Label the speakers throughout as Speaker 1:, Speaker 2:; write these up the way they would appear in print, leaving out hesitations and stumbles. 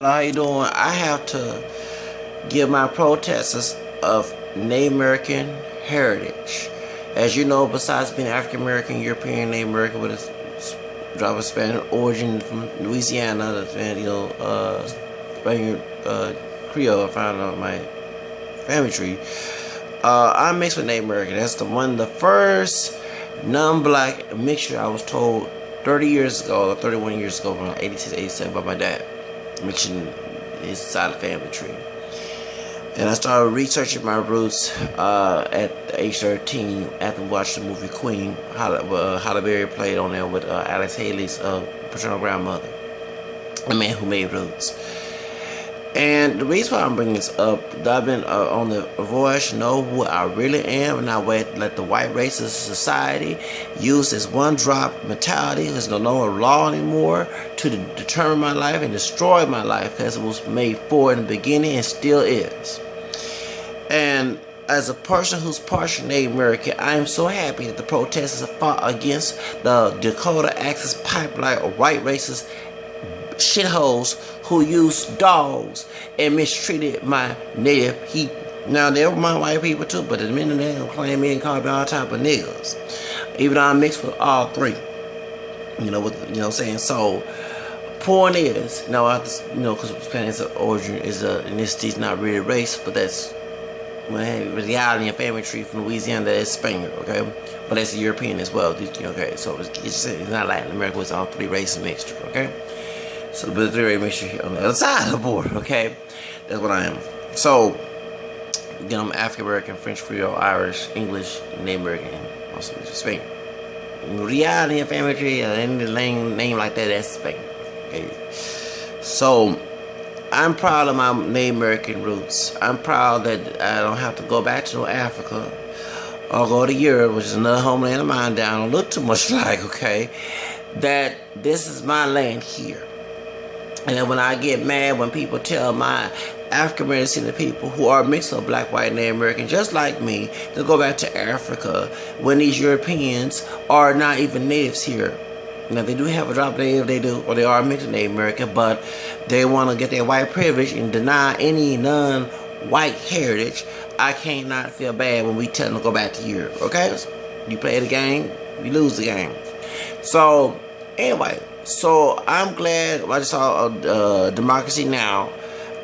Speaker 1: How you doing? I have to give my protesters of Native American heritage. As you know, besides being African American, European, Native American with a drop of Spanish origin from Louisiana, and Spaniard, Creole, I found out my family tree. I'm mixed with Native American. That's the first non-black mixture I was told 30 years ago, or 31 years ago, around 86, 87 by my dad. Mixing his side of the family tree. And I started researching my roots at age 13 after watching the movie Queen. Halle Berry played on there with Alex Haley's paternal grandmother, the man who made roots. And the reason why I'm bringing this up, I've been on the voyage, know who I really am, and not let the white racist society use this one-drop mentality. There's no law anymore to determine my life and destroy my life, because it was made for in the beginning and still is. And as a person who's partial Native American, I am so happy that the protesters have fought against the Dakota Access Pipeline or white racist shitholes who used dogs and mistreated my native people. Now, they were my white people too, but the minute they don't claim me and call me all type of niggas, even though I'm mixed with all three. You know what I'm saying? So, point is, because Spanish origin is ethnicity, is not really race, but that's reality and family tree from Louisiana, that is Spaniard, okay? But that's European as well, okay? So it's not Latin America, it's all three races mixture, okay? So the three mixture here on the other side of the border, okay? That's what I am. So, again, I'm African American, French, Creole, Irish, English, Native American, and also Spain. Reality and family tree, any name like that, that's Spain. Okay. So, I'm proud of my Native American roots. I'm proud that I don't have to go back to Africa or go to Europe, which is another homeland of mine that I don't look too much like, okay? That this is my land here. And then when I get mad when people tell my African American people who are mixed of black, white, Native American, just like me, to go back to Africa when these Europeans are not even natives here. Now, they do have a drop of native, they do, or they are mixed with Native American, but they want to get their white privilege and deny any non-white heritage. I can't not feel bad when we tell them to go back to Europe, okay? You play the game, you lose the game. So, anyway. So I'm glad I just saw Democracy Now!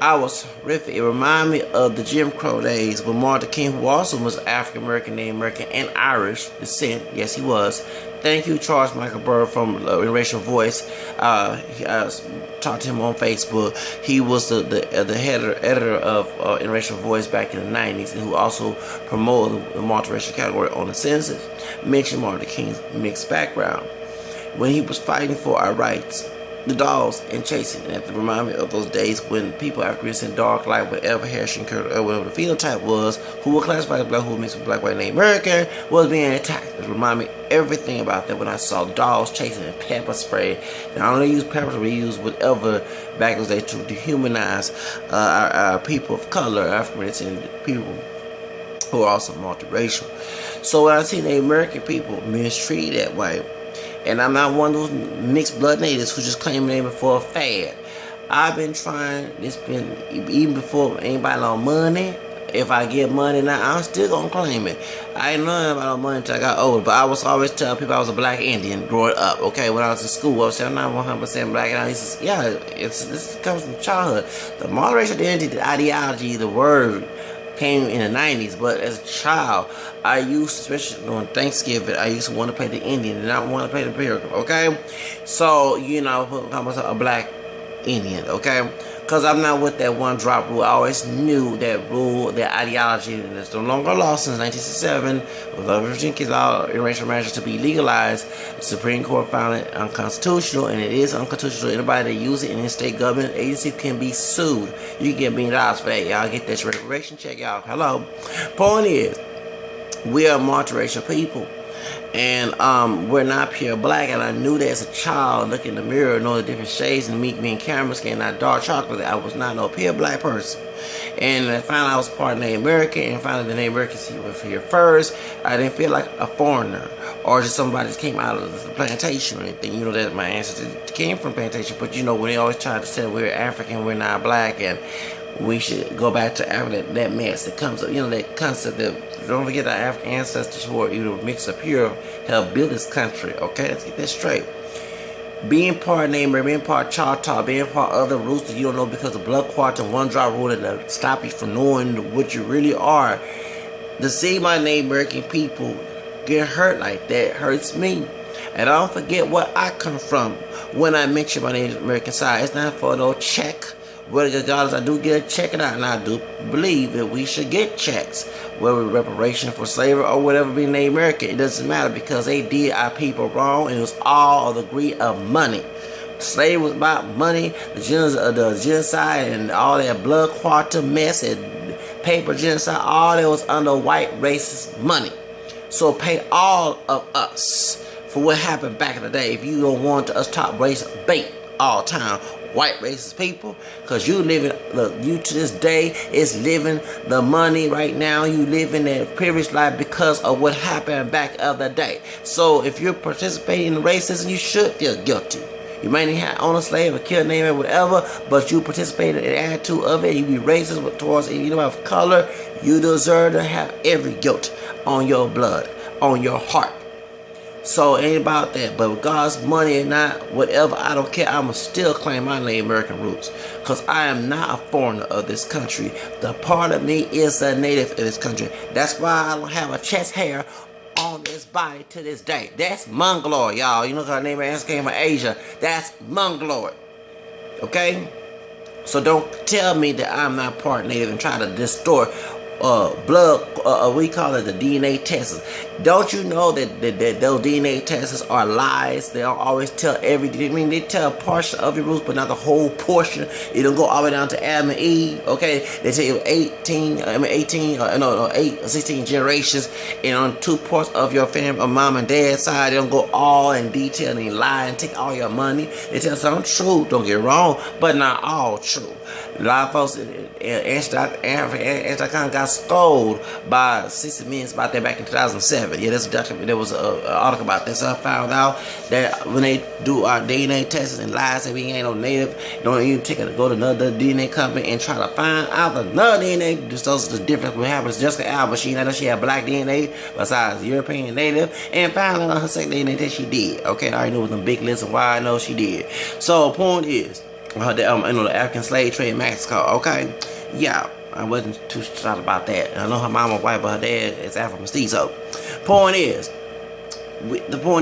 Speaker 1: I was horrific. It reminded me of the Jim Crow days when Martin Luther King, who also was African American, Native American, and Irish descent. Yes, he was. Thank you, Charles Michael Burr from Interracial Voice. I talked to him on Facebook. He was the editor of Interracial Voice back in the 90s, and who also promoted the multiracial category on the census. Mentioned Martin Luther King's mixed background when he was fighting for our rights, the dogs and chasing. And that remind me of those days when people after in dark light, whatever hair or whatever the phenotype was, who were classified as black, who were mixed with black, white, Native American, was being attacked. It remind me everything about that when I saw dogs chasing and pepper spray. Not only use pepper spray, we use whatever back in those days to dehumanize our people of color, African American people who are also multiracial. So when I see Native American people mistreated that way, and I'm not one of those mixed blood natives who just claim name for a fad. I've been trying, it's been, even before anybody on money, if I get money now, I'm still gonna claim it. I ain't learned about money until I got older, but I was always telling people I was a black Indian growing up, okay? When I was in school, I was saying I'm not 100% black, and I used to say, yeah, this comes from childhood. The multiracial identity, the ideology, the word, came in the 90s, but as a child, I used, especially during Thanksgiving, I used to want to play the Indian and not want to play the Pilgrim, okay? So, I'm a black Indian, okay? Because I'm not with that one drop rule. I always knew that rule, that ideology, and it's no longer law since 1967, with the Virginia Case law, interracial marriage to be legalized. The Supreme Court found it unconstitutional, and it is unconstitutional. Anybody that uses it in a state government agency can be sued. You can get $1 million for that. Y'all get that reparation check, y'all. Hello. Point is, we are multiracial people. And we're not pure black, and I knew that as a child, looking in the mirror, know the different shades, and me being camera skin, not dark chocolate, I was not no pure black person. And finally I was part of Native American, and finally the Native Americans were here first. I didn't feel like a foreigner or just somebody that came out of the plantation or anything. You know that my ancestors came from plantation, but you know when they always try to say we're African, we're not black, and we should go back to Africa. That mess that comes up, you know, that concept that don't forget our African ancestors who are either mixed up here helped build this country. Okay, let's get that straight. Being part Native, being part Choctaw, being part other roots that you don't know because of blood clots and one drop rule that stop you from knowing what you really are. To see my Native American people get hurt like that hurts me. And I don't forget where I come from when I mention my Native American side. It's not for no check. Regardless, I do get a check it out, and I do believe that we should get checks, whether reparation for slavery or whatever being Native American. It doesn't matter because they did our people wrong, and it was all of the greed of money. Slavery was about money, the genocide, and all that blood quantum mess and paper genocide. All that was under white racist money. So pay all of us for what happened back in the day. If you don't want us top race bait all the time. White racist people, because you living, look, you to this day is living the money right now. You living that privileged life because of what happened back of the day. So if you're participating in racism, you should feel guilty. You might not own a slave or kill a name or whatever, but you participated in the attitude of it. You be racist towards you know of color. You deserve to have every guilt on your blood, on your heart. So it ain't about that. But with God's money or not, whatever, I don't care. I'ma still claim my Native American roots. Because I am not a foreigner of this country. The part of me is a native of this country. That's why I don't have a chest hair on this body to this day. That's Mongoloid, y'all. You know how Native Americans came from Asia. That's Mongoloid. Okay? So don't tell me that I'm not part native and try to distort blood, we call it the DNA tests. Don't you know that those DNA tests are lies? They don't always tell everything. I mean, they tell a portion of your roots, but not the whole portion. It don't go all the way down to Adam and Eve. Okay, they tell you 16 generations, and on 2 parts of your family, mom and dad side. They don't go all in detail and lie and take all your money. They tell some true. Don't get wrong, but not all true. A lot of folks, Anti-Con got scolded by 60 Minutes about that back in 2007. Yeah, there was an article about this. So I found out that when they do our DNA tests and lies that we ain't no native, don't even go to another DNA company and try to find out another DNA. Just those the difference what happens. Jessica Alba, she had black DNA besides European native, and found out on her second DNA that she did. Okay, I already knew it was a big list of why I know she did. So the point is, the African slave trade in Mexico. Okay, yeah, I wasn't too shocked about that. I know her mama was white, but her dad is Afro mestizo. The point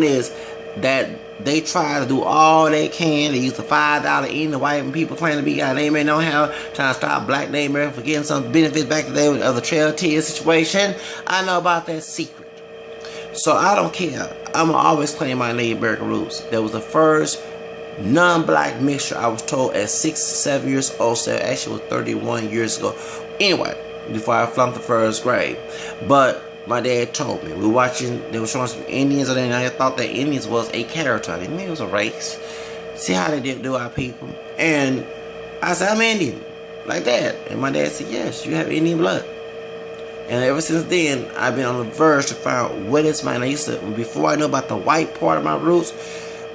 Speaker 1: is that they try to do all they can. They use the $5 in the white people claim to be got name and don't have, trying to stop black name from getting some benefits back today of the trail tier situation. I know about that secret, so I don't care. I'ma always claim my Native American roots. That was the first non-black mixture I was told at 6, 7 years old. So actually was 31 years ago. Anyway, before I flunked the first grade. But my dad told me. We were watching, they were showing some Indians and I thought that Indians was a character. I didn't mean it was a race. See how they did do our people. And I said, I'm Indian. Like that. And my dad said, yes, you have Indian blood. And ever since then, I've been on the verge to find out what is mine. I used to, before I knew about the white part of my roots,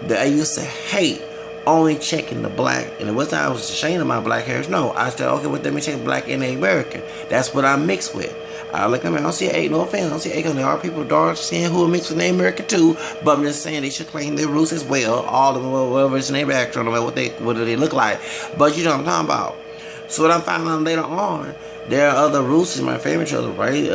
Speaker 1: that I used to hate only checking the black, and it wasn't I was ashamed of my black hairs. No, I said, okay, well, let me check black and American. That's what I'm mixed with. I look at me, I don't see an 8, no offense, I don't see 8, there are people dark skin who are mixed with Native American too, but I'm just saying they should claim their roots as well, all of them, whatever it's Native American, no matter what do they look like, but you know what I'm talking about. So what I'm finding out later on, there are other roots in my family, right?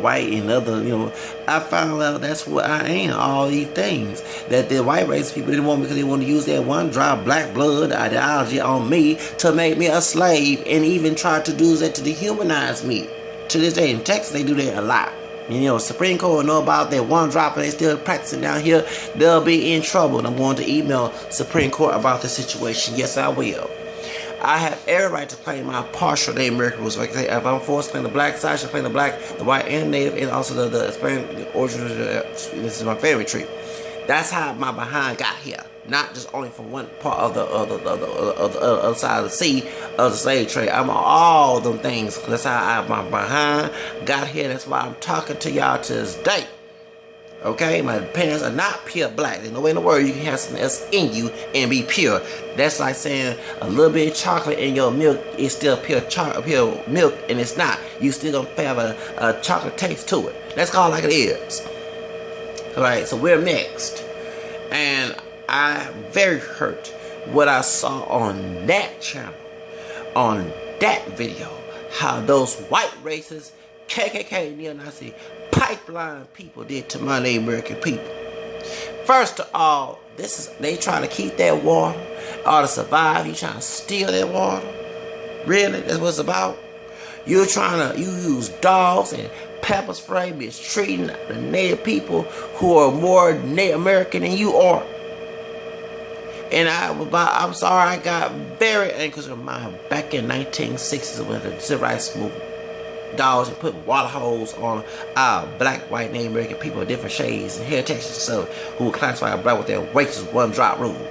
Speaker 1: White and other, I found out that's what I am. All these things that the white race people didn't want because they want to use that one drop black blood ideology on me to make me a slave, and even try to do that to dehumanize me. To this day in Texas, they do that a lot. Supreme Court will know about that one drop and they still practicing down here. They'll be in trouble. And I'm going to email Supreme Court about the situation. Yes, I will. I have every right to claim my partial Native American roots. Like I say, if I'm forced to claim the black side, I should claim the black, the white, and Native, and also the origin. This is my family tree. That's how my behind got here. Not just only from one part of the other side of the sea of the slave trade. I'm all them things. That's how my behind got here. That's why I'm talking to y'all to this day. Okay, my parents are not pure black. There's no way in the world you can have something else in you and be pure. That's like saying a little bit of chocolate in your milk is still pure milk, and it's not. You still gonna have a chocolate taste to it. That's called like it is. Alright, so we're mixed. And I very hurt what I saw on that channel, on that video, how those white racist KKK neo-Nazi pipeline people did to my Native American people. First of all, they trying to keep that water or to survive. You trying to steal that water? Really? That's what it's about? You use dogs and pepper spray, mistreating the Native people who are more Native American than you are. And I'm sorry, I got very angry because back in 1960s when the civil rights movement, dogs and put water holes on black, white, Native American people of different shades and hair textures and stuff who were classified black with their racist one-drop rule.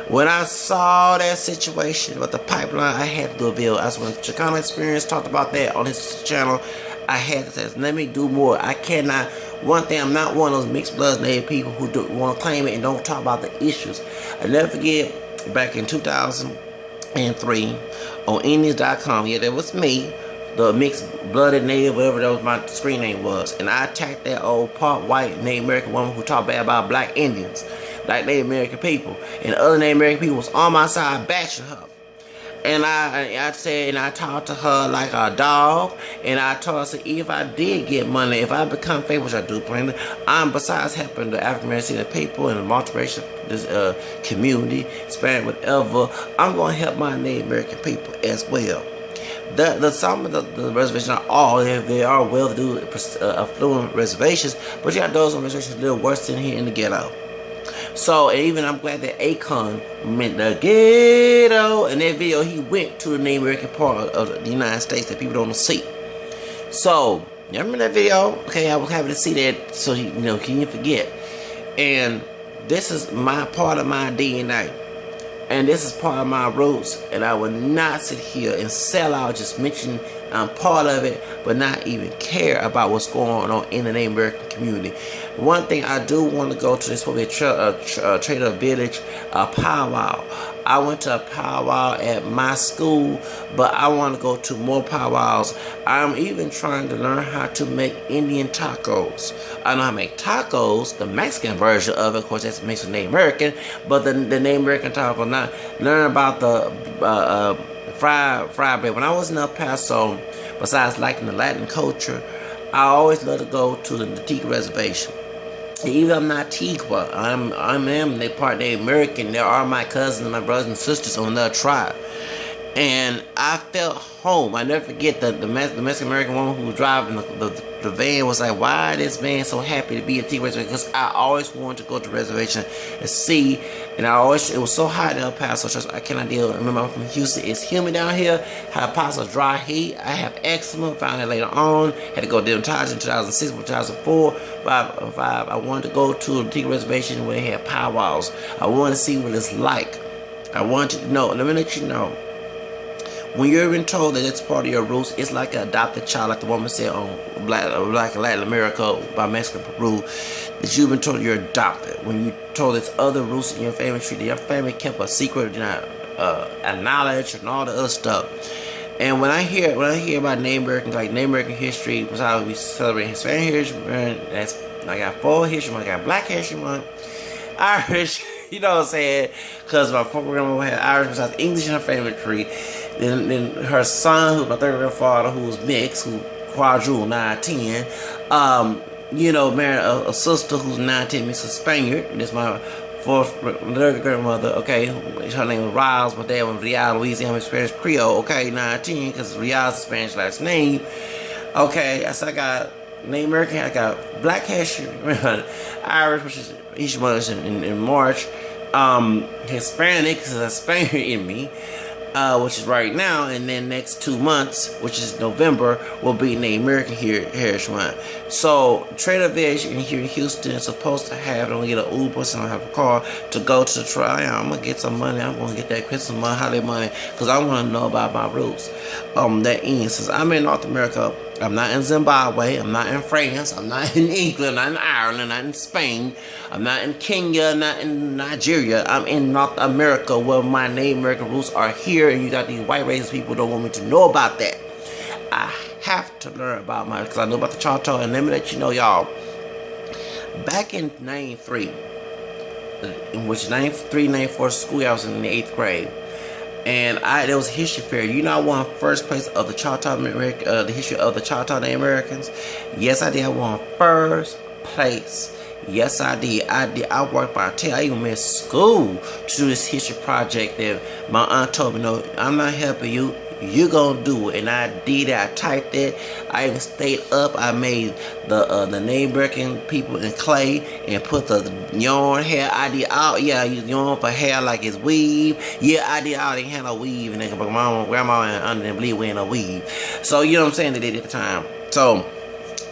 Speaker 1: When I saw that situation with the pipeline, I had to do a video. That's when Chicano Experience talked about that on his channel. I had to say, let me do more. I cannot. One thing, I'm not one of those mixed blood Native people who want to claim it and don't talk about the issues. I never forget, back in 2003, on Indians.com, yeah, that was me, the mixed blooded Native, whatever that was my screen name was, and I attacked that old part white Native American woman who talked bad about black Indians, black Native American people, and other Native American people was on my side bashing her. And I said, and I talked to her like a dog, and I told her, if I did get money, if I become famous, which I do plan, besides helping the African American people and the multiracial community, Hispanic, whatever, I'm going to help my Native American people as well. Some of the reservations are all, they are well-to-do, affluent reservations, but you got those on reservations a little worse than here in the ghetto. So, and even I'm glad that Akon meant the ghetto. In that video, he went to the Native American part of the United States that people don't see. So, you remember that video? Okay, I was happy to see that, so can you forget? And this is my part of my DNA. And this is part of my roots, and I would not sit here and sell out, just mention I'm part of it, but not even care about what's going on in the Native American community. One thing I do want to go to, this will be a Trader Village powwow. I went to a powwow at my school, but I want to go to more powwows. I'm even trying to learn how to make Indian tacos. I know how to make tacos, the Mexican version of it, of course that's mixed with Native American, but the Native American taco, not learn about the fried bread. When I was in El Paso, besides liking the Latin culture, I always love to go to the Tigua reservation. Even I'm not Tigua, I'm they part Native American. There are my cousins, my brothers and sisters on that tribe, and I felt home. I never forget the Mexican American woman who was driving the van was like, "Why this man so happy to be at Tigua reservation?" Because I always wanted to go to the reservation and see, and it was so hot in El Paso. I cannot deal. Remember, I'm from Houston. It's humid down here. El Paso dry heat. I have eczema. Found it later on. Had to go to dermatologist in 2006, 2004, 2005. I wanted to go to the Tigua reservation where they had powwows. I wanted to see what it's like. I wanted to know. Let me let you know. When you're even told that it's part of your roots, it's like an adopted child, like the woman said on Black Latin America by Mexican Peru, that you've been told you're adopted. When you're told there's other roots in your family tree, that your family kept a secret, knowledge and all the other stuff. And when I hear about Native American, like Native American history, was how we celebrate Hispanic Heritage Month. I got Fall History Month, I got Black History Month, Irish, you know what I'm saying? Because my fourth grandmother had Irish besides English in her family tree. Then her son, who's my third grandfather, who was mixed, who quadrupled 9-10, married a sister who's 9-10 mixed with Spaniard. This is my third grandmother, okay, her name was Riles. My dad was Rial, Louisiana, Spanish Creole, okay, 9-10, because Rial's a Spanish last name. Okay, so I got Native American, I got Black History, Irish, which is each month in March, Hispanic, because there's a Spaniard in me, which is right now, and then next 2 months, which is November, will be Native American Heritage Month. So Trader Village here in Houston is supposed to have, I'm gonna get an Uber, so I don't have a car to go to the trial. I'm gonna get some money. I'm gonna get that Christmas money, holiday money, because I want to know about my roots. That ends, since I'm in North America, I'm not in Zimbabwe. I'm not in France. I'm not in England. I'm not in Ireland. Not in Spain. I'm not in Kenya. Not in Nigeria. I'm in North America, where my Native American roots are here, and you got these white racist people don't want me to know about that. I have to learn about my, because I know about the Choctaw. And let me let you know, y'all. Back in '93, in which '93, '94 school year, I was in the 8th grade. And there was a history fair. You know, I won first place of the Choctaw the history of the Choctaw Native Americans. Yes, I did. I won first place. Yes, I did. I worked by tail. I even missed school to do this history project that my aunt told me, no, I'm not helping you. You gonna do it. And I did it. I typed it. I even stayed up. I made the Native American people in clay and put the yarn hair. I did all, yeah, use yarn for hair like it's weave. Yeah, I did all. They had no weave, and then my grandma and aunt didn't believe wearing a weave. So you know what I'm saying? They did at the time. So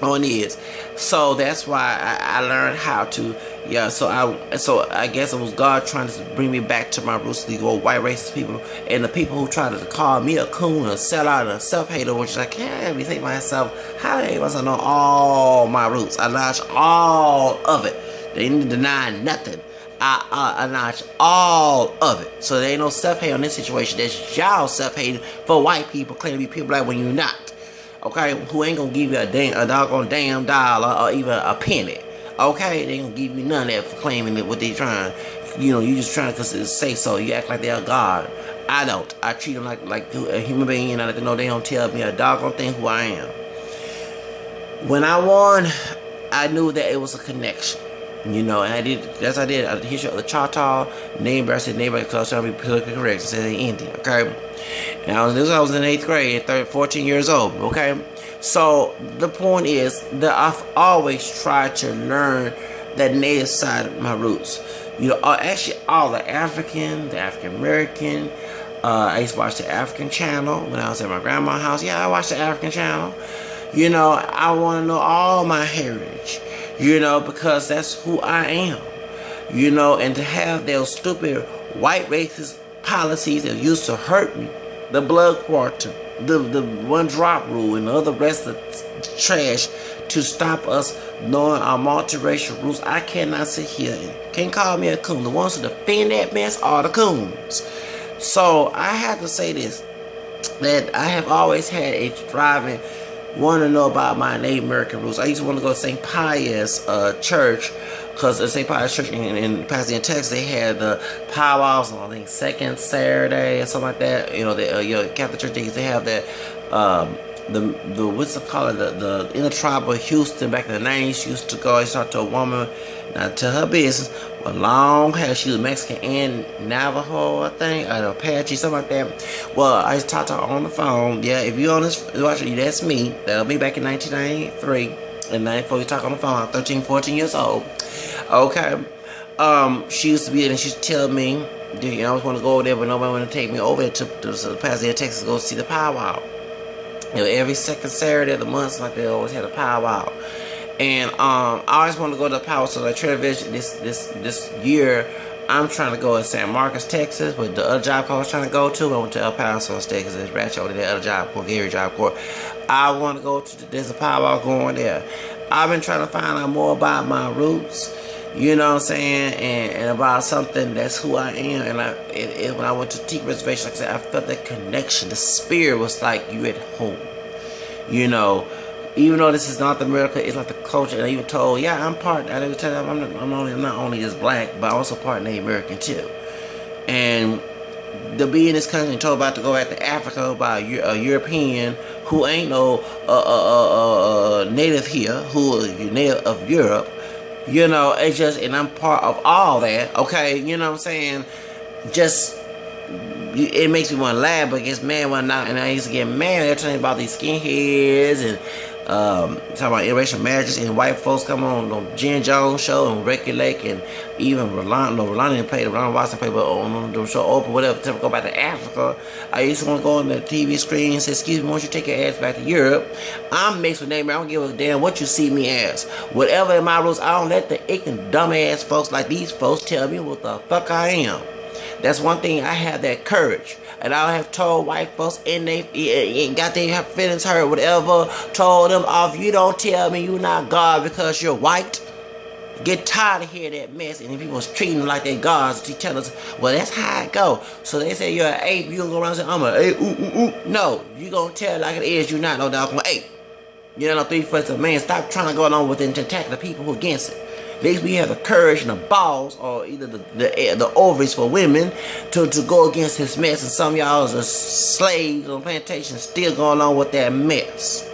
Speaker 1: on it is. So that's why I learned how to, yeah, so I guess it was God trying to bring me back to my roots, these old white racist people, and the people who tried to call me a coon, a sellout, and a self-hater, which I can't really think myself, how they must know all my roots. I acknowledge all of it. They didn't deny nothing. I acknowledge all of it. So there ain't no self-hate on this situation. That's y'all self-hating for white people claiming to be people black when you're not. Okay, who ain't gonna give you a doggone damn dollar or even a penny. Okay, they ain't gonna give you none of that for claiming that what they trying. You know, you just trying because it say so. You act like they're God. I don't. I treat them like a human being, and I let them know they don't tell me a doggone thing who I am. When I won, I knew that it was a connection. You know, and I did. That's what I did. The history of the Choctaw neighbor. I said neighbor because I was trying to be politically correct. I said they Indian. Okay. And I was in 8th grade, 14 years old, okay? So, the point is that I've always tried to learn that native side of my roots. You know, actually all the African American, I used to watch the African channel when I was at my grandma's house. Yeah, I watched the African channel. You know, I want to know all my heritage, you know, because that's who I am. You know, and to have those stupid white racist policies that used to hurt me, the blood quarter, the one drop rule, and the other rest of the trash to stop us knowing our multiracial roots. I cannot sit here and can't call me a coon. The ones who defend that mess are the coons. So I have to say this, that I have always had a driving want to know about my Native American roots. I used to want to go to St. Pius Church, because at St. Pius Church in Pasadena, Texas, they had the powwows on, I think, second Saturday or something like that. You know, the Catholic Church, they have that, the what's it called, the intertribal Houston back in the 90s used to go. I talked to a woman, now tell her business, with long hair. She was Mexican and Navajo, I think, or Apache, something like that. Well, I just talked to her on the phone. Yeah, if you're on this, watching, that's me. That'll be back in 1993. And 94, you talk on the phone. I'm 13, 14 years old. Okay. She used to be there, and she used to tell me, you know, I was going to go over there, but nobody wanted to take me over there to Pasadena, Texas, to go see the powwow. You know, every second Saturday of the month, like they always had a powwow. And I always want to go to the powwow. So I tried to visit this year. I'm trying to go to San Marcos, Texas, but the other job corps I was trying to go to, I went to El Paso State because there's ratchet over there, other job corps, Gary job corps. I want to go to, there's a powwow going there. I've been trying to find out more about my roots, you know what I'm saying, and about something that's who I am. And when I went to Teak Reservation, like I said, I felt that connection. The spirit was like you at home, you know. Even though this is North America, it's like the culture. And I even told, yeah, I'm part. I even tell them I'm not only just black, but I'm also part Native American too. And to be in this country and told about to go back to Africa by a European who ain't no native here, who is native of Europe, you know, it's just, and I'm part of all that. Okay, you know what I'm saying? Just. It makes me want to laugh, but it gets mad when not. And I used to get mad every time about these skinheads and talking about interracial marriages and white folks come on the Jen Jones show and Ricky Lake and even Rolando didn't play, Rolando Watson played, but on the show Oprah, whatever, to go back to Africa. I used to want to go on the TV screen and say, excuse me, why don't you take your ass back to Europe? I'm mixed with name. I don't give a damn what you see me as. Whatever in my rules, I don't let the ignorant dumbass folks like these folks tell me what the fuck I am. That's one thing, I have that courage. And I have told white folks and they got their feelings hurt, whatever, told them off, you don't tell me you're not God because you're white. Get tired of hearing that mess, and if people was treating them like they gods, to tell us, well, that's how it go. So they say you're an ape, you gonna go around and say, I'm an ape, ooh, ooh, ooh. No, you gonna tell it like it is, you're not no doggone ape. You're not no 3/4 of a man. Stop trying to go along with it and attack the people who are against it. At least we have the courage and the balls, or either the ovaries for women, to go against this mess. And some of y'all are slaves on plantations still going on with that mess.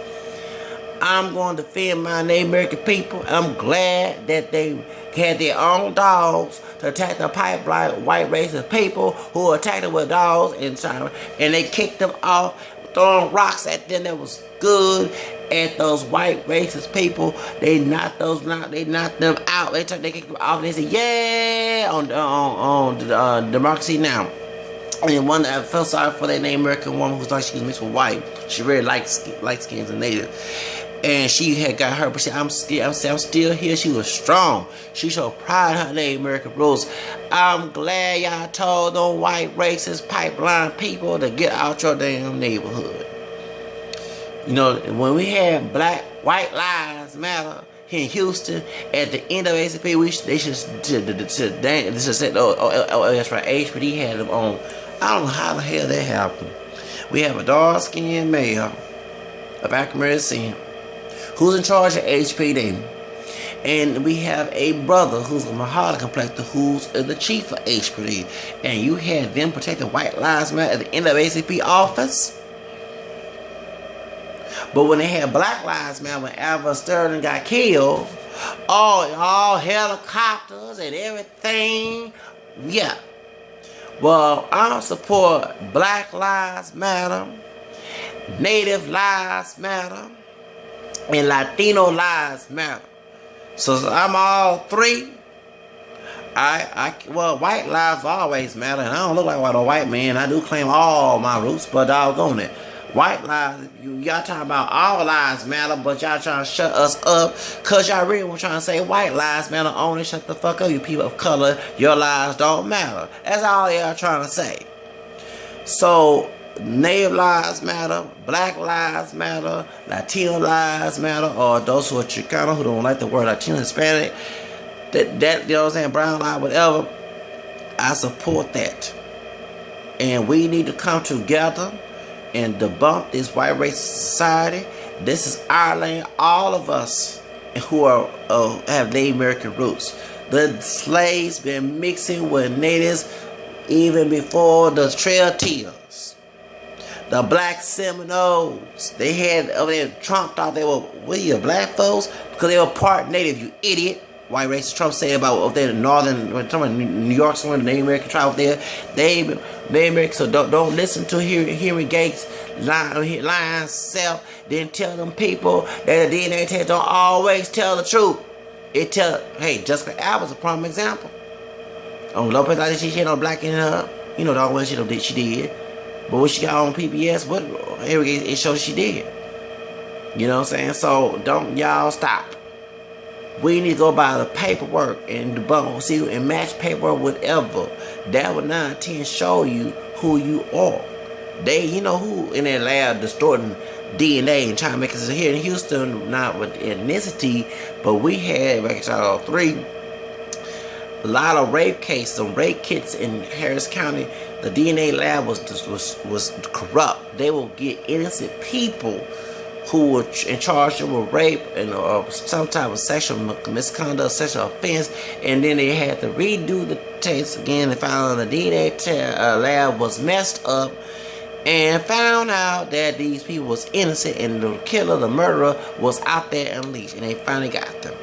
Speaker 1: I'm going to defend my Native American people. I'm glad that they had their own dogs to attack the pipeline white racist people who attacked them with dogs and they kicked them off, throwing rocks at them. That was good at those white racist people. They knocked them out. They kicked them off and they said, yeah, on Democracy Now! And one I felt sorry for that Native American woman who thought she was mixed with white. She really light skins and native. And she had got hurt, but I'm still here. She was strong. She showed pride in her Native American roots. I'm glad y'all told them white racist pipeline people to get out your damn neighborhood. You know, when we had white lives matter here in Houston at the end of ACP, they should say, oh, that's right, HPD had them on. I don't know how the hell that happened. We have a dark-skinned male of African American descent who's in charge of HPD, and we have a brother who's a Mahara complector who's the chief of HPD, and you had them protecting white lives matter at the end of ACP office. But when they had Black Lives Matter, when Alvin Sterling got killed, all helicopters and everything, yeah. Well, I support Black Lives Matter, Native Lives Matter, and Latino Lives Matter. So I'm all three. Well, white lives always matter, and I don't look like a white man. I do claim all my roots, but doggone it. White lives, y'all talking about all lives matter, but y'all trying to shut us up because y'all really were trying to say white lives matter only. Shut the fuck up, you people of color. Your lives don't matter. That's all y'all trying to say. So, Native lives matter, Black lives matter, Latino lives matter, or those who are Chicano who don't like the word Latino, Hispanic, that you know what I'm saying, brown lives, whatever. I support that. And we need to come together and debunk this white racist society. This is our land. All of us who have Native American roots. The slaves been mixing with natives even before the Trail Tears. The Black Seminoles. They had over there. Trump thought they were black folks because they were part native. You idiot. White racist Trump said about over there in northern, New York, somewhere the Native American tribe there. Native American. So don't listen to Henry Gates lying self. Then tell them people that the DNA test don't always tell the truth. Hey, Jessica Alba's a prime example. On Lopez, I she had no black in her. You know the only shit she did. But when she got on PBS, what Henry Gates, it showed she did. You know what I'm saying? So don't y'all stop. We need to go by the paperwork and debunk, see, and match paperwork, whatever. That would 9 out of 10 show you who you are. They, you know, who in their lab distorting DNA and trying to make us here in Houston, not with ethnicity, but we had back in 2003 a lot of rape cases, some rape kits in Harris County. The DNA lab was corrupt. They will get innocent people who were in charge of rape and some type of sexual misconduct, sexual offense, and then they had to redo the test again and found out the DNA lab was messed up and found out that these people was innocent and the killer, the murderer, was out there unleashed, and they finally got them.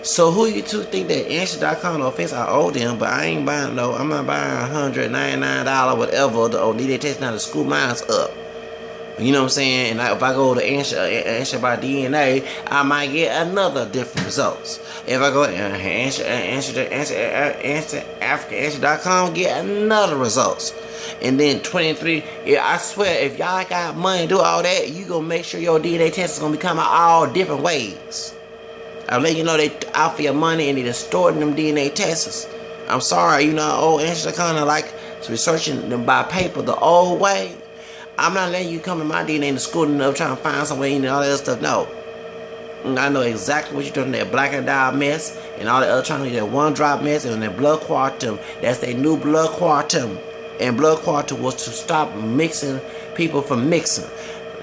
Speaker 1: So who you two think that Answer.com, no offense, I owe them, but I ain't buying I'm not buying $199, whatever, the DNA test now to screw mine's up. You know what I'm saying? And if I go to answer by DNA, I might get another different results. If I go to Answer.com, get another results. And then 23, yeah, I swear, if y'all got money to do all that, you gonna make sure your DNA test is gonna be coming out all different ways. I'll let you know they out for your money and they distorting them DNA tests. I'm sorry, you know, Answer.com like researching them by paper the old way, I'm not letting you come to my DNA in the school and trying to find somewhere and all that other stuff. No. I know exactly what you're doing, that black and dial mess and all the other trying to do that one drop mess and that blood quantum. That's their new blood quantum. And blood quantum was to stop mixing people from mixing.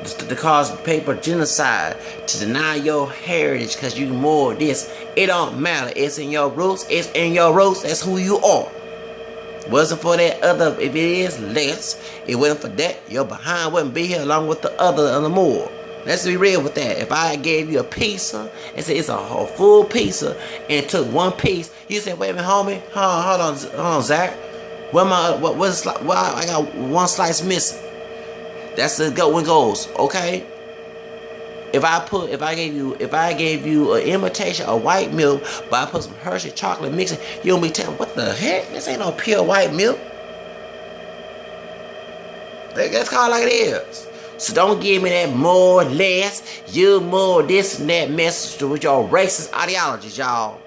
Speaker 1: To cause paper genocide, to deny your heritage because you more this. It don't matter. It's in your roots. It's in your roots. That's who you are. Wasn't for that other, if it is less, it wasn't for that, your behind wouldn't be here along with the other and the more. Let's be real with that. If I gave you a pizza and said it's a whole full pizza and took one piece, you said, wait a minute, homie, hold on, Zach. Where my why I got one slice missing? That's the one goes, okay? If I gave you an imitation of white milk, but I put some Hershey chocolate mixing, you don't be telling what the heck? This ain't no pure white milk. That's called like it is. So don't give me that more or less, you more this and that message with your racist ideologies, y'all.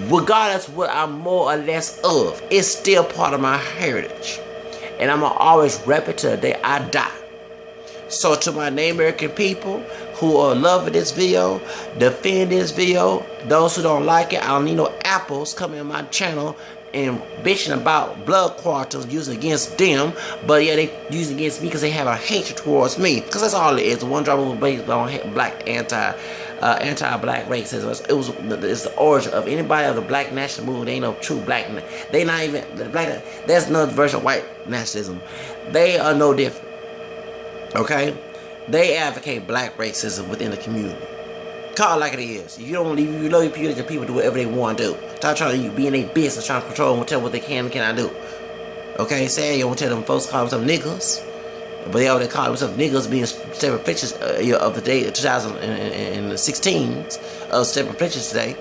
Speaker 1: Regardless of what I'm more or less of, it's still part of my heritage. And I'm going to always rep it till the day I die. So to my Native American people who are loving this video, defend this video. Those who don't like it, I don't need no apples coming on my channel and bitching about blood quantum using against them. But yeah, they use against me because they have a hatred towards me. Because that's all it is. The one drama was based on black anti-black racism. It's the origin of anybody of the black national movement. They ain't no true black. They not even the black. That's another version of white nationalism. They are no different. Okay, they advocate black racism within the community. Call it like it is. If you don't leave, you know your people do whatever they want to do. Stop trying to be in their business, trying to control them and tell what they can and cannot do. Okay, say you don't tell them folks call themselves niggas, but they already call themselves niggas being separate pictures of the day 2016 of separate pictures today.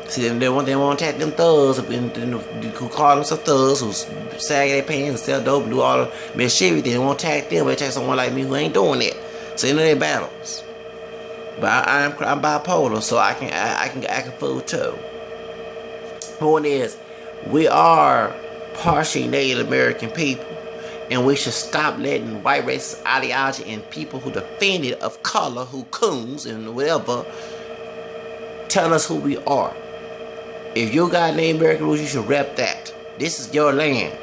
Speaker 1: See, they want to attack them thugs who call themselves thugs, who sag their pants and sell dope and do all the mischief. They won't attack them, but attack someone like me who ain't doing that. So you know their battles. But I'm bipolar, so I can act a fool too. Point is, we are partially Native American people, and we should stop letting white racist ideology and people who defend it of color, who coons and whatever, tell us who we are. If you got Native American rules, you should rep that. This is your land.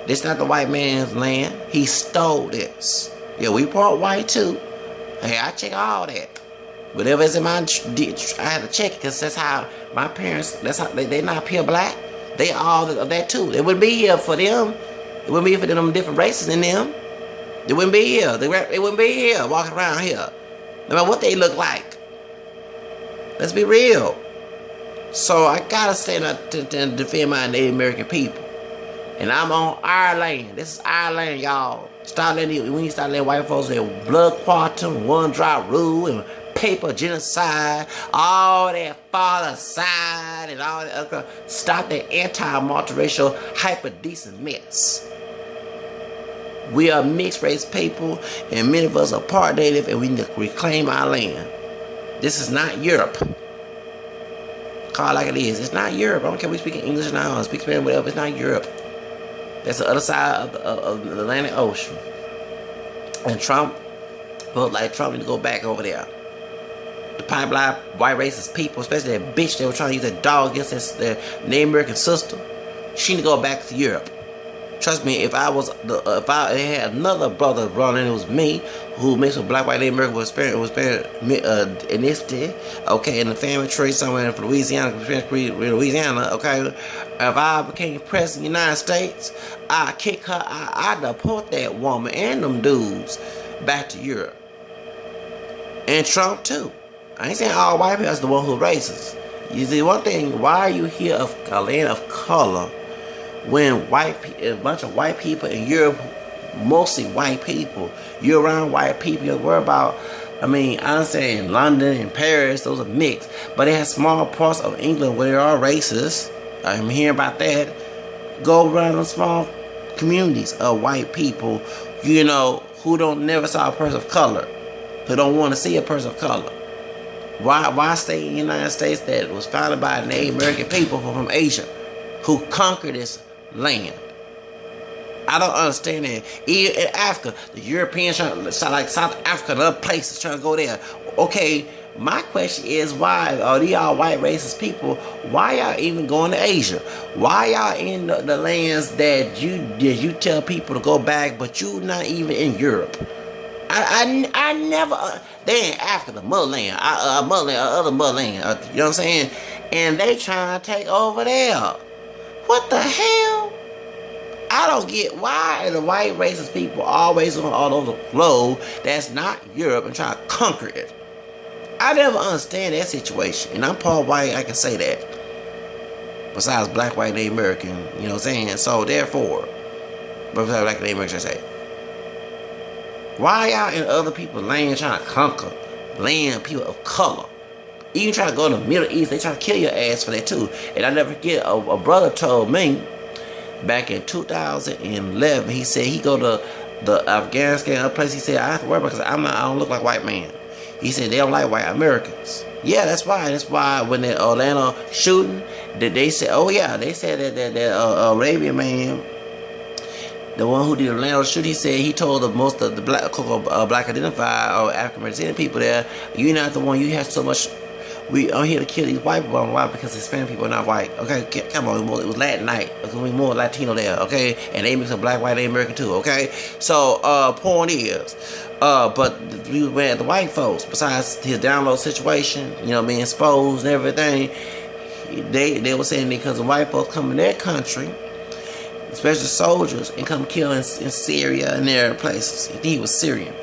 Speaker 1: This is not the white man's land. He stole this. Yeah, we part white too. Hey, I check all that. Whatever is in my ditch, I have to check it because that's how my parents, that's how they not pure black. They all of that too. They wouldn't be here for them. It wouldn't be here for them different races in them. They wouldn't be here. They wouldn't be here walking around here. No matter what they look like. Let's be real. So I gotta stand up to defend my Native American people. And I'm on our land. This is our land, y'all. We need to start letting white folks say blood quantum, one drop rule, and paper genocide, all that father side, and all that other. Stop that anti-multiracial, hyper-decent mess. We are mixed race people, and many of us are part Native, and we need to reclaim our land. This is not Europe. Call it like it is. It's not Europe. I don't care if we speak English now or speak Spanish, whatever. It's not Europe. That's the other side of the Atlantic Ocean. And Trump, well, like Trump need to go back over there. The pipeline white racist people, especially that bitch that was trying to use that dog against their Native American sister, she need to go back to Europe. Trust me, if I had another brother running, it was me, who mixed with black, white, Native American, was ethnicity, okay, in the family tree somewhere in Louisiana, okay. If I became president of the United States, I'd kick her, I'd deport that woman and them dudes back to Europe. And Trump too. I ain't saying all white people, that's the one who's racist. You see, one thing, why are you here of a land of color when a bunch of white people in Europe, mostly white people, you're around white people, you worry about, I understand in London and Paris, those are mixed, but they have small parts of England where there are racists. I'm hearing about that. Go around in small communities of white people, you know, who don't never saw a person of color, who don't want to see a person of color. Why stay in the United States that was founded by Native American people from Asia who conquered this land? I don't understand that. Even in Africa, the Europeans trying to, like South Africa and other places trying to go there. Okay, my question is, why are these all white racist people? Why y'all even going to Asia? Why y'all in the lands that you tell people to go back, but you not even in Europe? I never. They in Africa, the motherland, other motherland. You know what I'm saying? And they trying to take over there. What the hell? I don't get why the white racist people always on all over the globe that's not Europe and try to conquer it. I never understand that situation, and I'm part white. I can say that. Besides black, white, Native American, you know what I'm saying? So therefore, besides black, Native American, I say, why y'all in other people's land trying to conquer land people of color? Even try to go to the Middle East, they try to kill your ass for that too. And I never forget, a brother told me back in 2011, he said he go to the Afghanistan place. He said, I have to worry about it because I don't look like a white man. He said they don't like white Americans. Yeah, that's why. That's why when the Atlanta shooting, they said, oh yeah, they said that Arabian man, the one who did the Atlanta shooting, he said he told most of the black identified or African American people there, you're not the one. You have so much. We are here to kill these white people. Why? Because Hispanic people are not white. Okay, come on. It was Latin night. There was more Latino there. Okay, and they mix up black, white, and American too. Okay, so point is, but we went at the white folks. Besides his download situation, you know, being exposed and everything, they were saying because the white folks come in their country, especially soldiers, and come kill in Syria and their places. He was Syrian.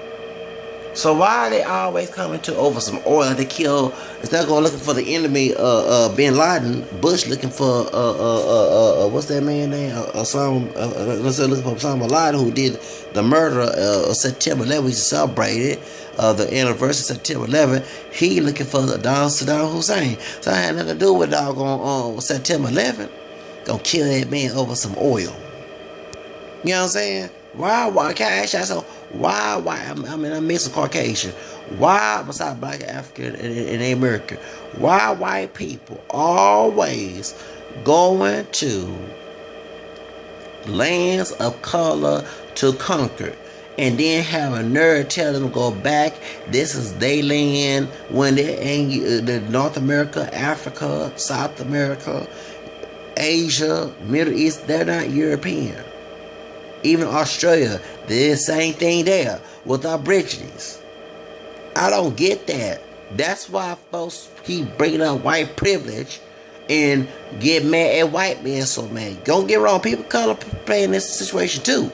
Speaker 1: So why are they always coming to over some oil to kill? Instead of going looking for the enemy, Bin Laden, Bush looking for what's that man name? Let's say looking for Osama bin Laden, who did the murder of September 11. We celebrated the anniversary of September 11. He looking for Saddam Hussein. So I had nothing to do with doggone September 11. Gonna kill that man over some oil. You know what I'm saying? Why? Can I ask you so? Why? I mean, I'm mixed Caucasian. Why, besides black, African, and American, why white people always going to lands of color to conquer, and then have a nerve tell them to go back? This is their land when they ain't the North America, Africa, South America, Asia, Middle East. They're not European. Even Australia, the same thing there with Aborigines. I don't get that. That's why folks keep bringing up white privilege and get mad at white men so mad. Don't get wrong, people of color play in this situation too.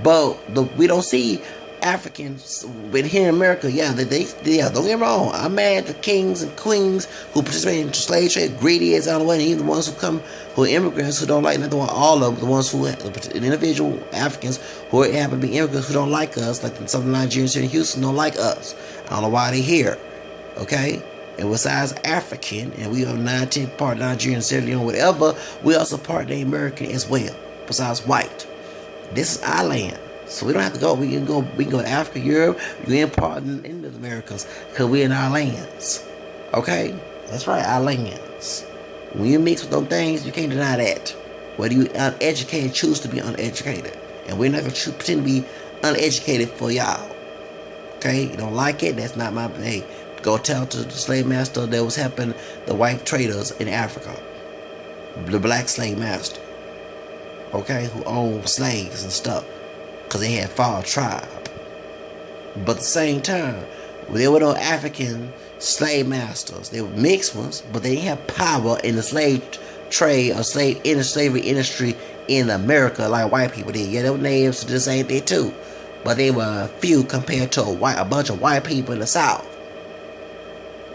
Speaker 1: But we don't see Africans with here in America. Yeah, don't get me wrong. I'm mad at the kings and queens who participate in slave trade, greedy as on the way, and even the ones who are immigrants who don't like nothing. All of them, the ones who the individual Africans who happen to be immigrants who don't like us, like some Nigerians here in Houston don't like us. I don't know why they here. Okay? And besides African, and we are 19 part Nigerian, 70 or whatever, we also part the American as well. Besides white, this is our land. So we don't have to go. We can go to Africa, Europe. We import into the Americas because we're in our lands. Okay? That's right, our lands. When you mix with them things, you can't deny that. Whether you uneducated, choose to be uneducated. And we're not going to pretend to be uneducated for y'all. Okay? You don't like it? That's not my... Hey, go tell to the slave master that was helping the white traders in Africa. The black slave master. Okay? Who owned slaves and stuff. Because they had fought a tribe. But at the same time, there were no African slave masters. They were mixed ones, but they didn't have power in the slave trade or slavery industry in America like white people did. Yeah, they were natives to the same thing too. But they were few compared to a bunch of white people in the South.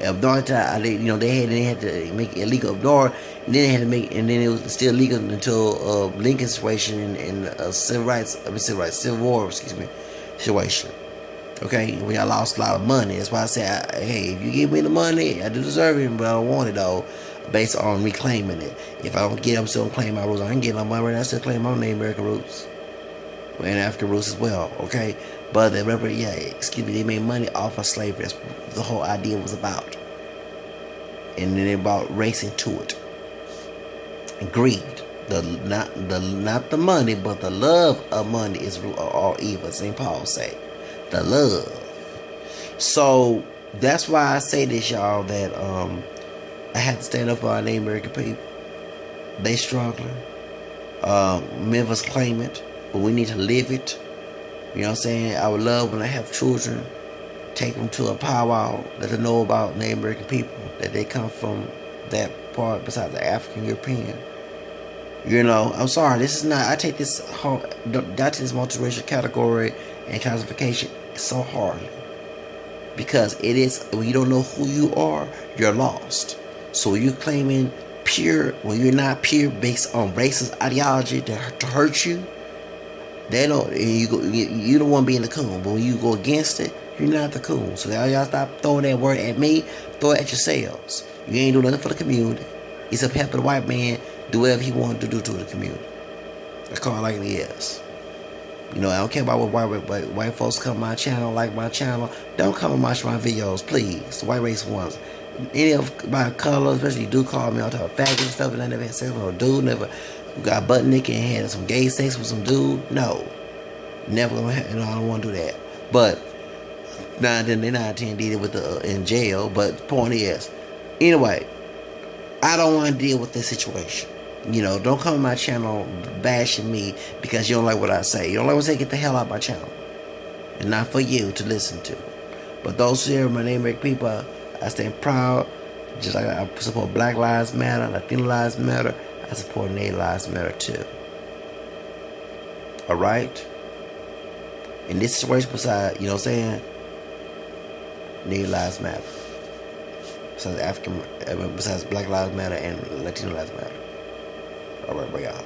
Speaker 1: Up north, they had to make it illegal up north, and then they had to make, and then it was still legal until Lincoln's situation and civil war situation. Okay, we lost a lot of money. That's why I said, hey, if you give me the money, I do deserve it, but I don't want it though, based on reclaiming it. If I don't get it, I'm still gonna claim my roots. I ain't getting no money right now. I still claim my Native American roots and African roots as well. Okay. But they made money off of slavery. That's what the whole idea was about. And then they brought race into it. And greed. Not the money, but the love of money is root of all evil. St. Paul say, the love. So that's why I say this, y'all, that I have to stand up for our Native American people. They struggling. Many of us claim it, but we need to live it. You know what I'm saying? I would love when I have children, take them to a powwow, let them know about Native American people, that they come from that part besides the African European. You know, I'm sorry, this is not, I take this multiracial category and classification so hardly. Because it is, when you don't know who you are, you're lost. So when you're claiming pure, when you're not pure based on racist ideology to hurt you, they don't, you don't want to be in the coon. But when you go against it, you're not the coon. So y'all stop throwing that word at me, throw it at yourselves. You ain't doing nothing for the community. Except helping the white man do whatever he wanted to do to the community. I call it like it is. You know, I don't care about what white folks come to my channel, like my channel. Don't come and watch my videos, please. The white race ones. Any of my colors, especially do call me all type of faggot and stuff, and I never had sex with no dude, never got butt naked and had some gay sex with some dude. No. Never gonna have, I don't want to do that. But, now then they 9-10 did it with in jail, but the point is, anyway, I don't want to deal with this situation. You know, don't come to my channel bashing me because you don't like what I say. You don't like what I say, get the hell out of my channel. And not for you to listen to. But those here, my Native American people, I stand proud. Just like I support Black Lives Matter, Latino Lives Matter, I support Native Lives Matter too. Alright? In this situation, besides, you know what I'm saying? Native Lives Matter. Besides Black Lives Matter and Latino Lives Matter. Alright, bye y'all.